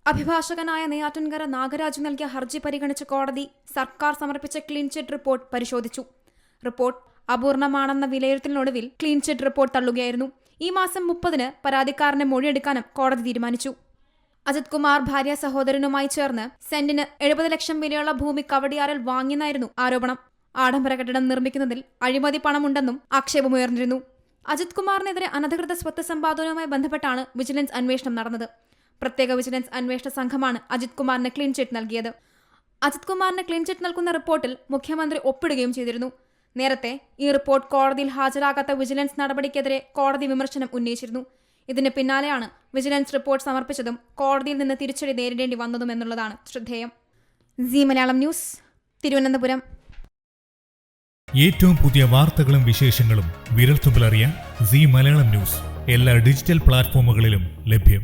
അഭിഭാഷകനായ നെയ്യാറ്റിൻകര നാഗരാജ് നൽകിയ ഹർജി പരിഗണിച്ച കോടതി സർക്കാർ സമർപ്പിച്ച ക്ലീൻ ചിറ്റ് റിപ്പോർട്ട് പരിശോധിച്ചു. റിപ്പോർട്ട് അപൂർണമാണെന്ന വിലയിരുത്തലിനൊടുവിൽ ക്ലീൻ ചിറ്റ് റിപ്പോർട്ട് തള്ളുകയായിരുന്നു. ഈ മാസം 30-ന് പരാതിക്കാരന്റെ മൊഴിയെടുക്കാനും കോടതി തീരുമാനിച്ചു. അജിത് കുമാർ ഭാര്യ സഹോദരനുമായി ചേർന്ന് സെന്റിന് 70 ലക്ഷം വിലയുള്ള ഭൂമി കവടിയാറിൽ വാങ്ങിയെന്നായിരുന്നു ആരോപണം. ആഡംബര കെട്ടിടം നിർമ്മിക്കുന്നതിൽ അഴിമതി പണമുണ്ടെന്നും ആക്ഷേപമുയർന്നിരുന്നു. അജിത് കുമാറിനെതിരെ അനധികൃത സ്വത്ത് സമ്പാദനവുമായി ബന്ധപ്പെട്ടാണ് വിജിലൻസ് അന്വേഷണം നടന്നത്. പ്രത്യേക വിജിലൻസ് അന്വേഷണ സംഘമാണ് അജിത് കുമാറിന് ക്ലീൻ ചിറ്റ് നൽകിയത്. അജിത് കുമാറിന് ക്ലീൻ ചിറ്റ് നൽകുന്ന റിപ്പോർട്ടിൽ മുഖ്യമന്ത്രി ഒപ്പിടുകയും ചെയ്തിരുന്നു. നേരത്തെ ഈ റിപ്പോർട്ട് കോടതിയിൽ ഹാജരാകാത്ത വിജിലൻസ് നടപടിക്കെതിരെ കോടതി വിമർശനം ഉന്നയിച്ചിരുന്നു. ഇതിന് പിന്നാലെയാണ് വിജിലൻസ് റിപ്പോർട്ട് സമർപ്പിച്ചതും കോടതിയിൽ നിന്ന് തിരിച്ചടി നേരിടേണ്ടി വന്നതും എന്നുള്ളതാണ് ശ്രദ്ധേയം. C Malayalam news, Thiruvananthapuram. ഏറ്റവും പുതിയ വാർത്തകളും വിശേഷങ്ങളും വിരൽത്തുമ്പിലറിയാൻ സി മലയാളം ന്യൂസ് എല്ലാ ഡിജിറ്റൽ പ്ലാറ്റ്ഫോമുകളിലും ലഭ്യം.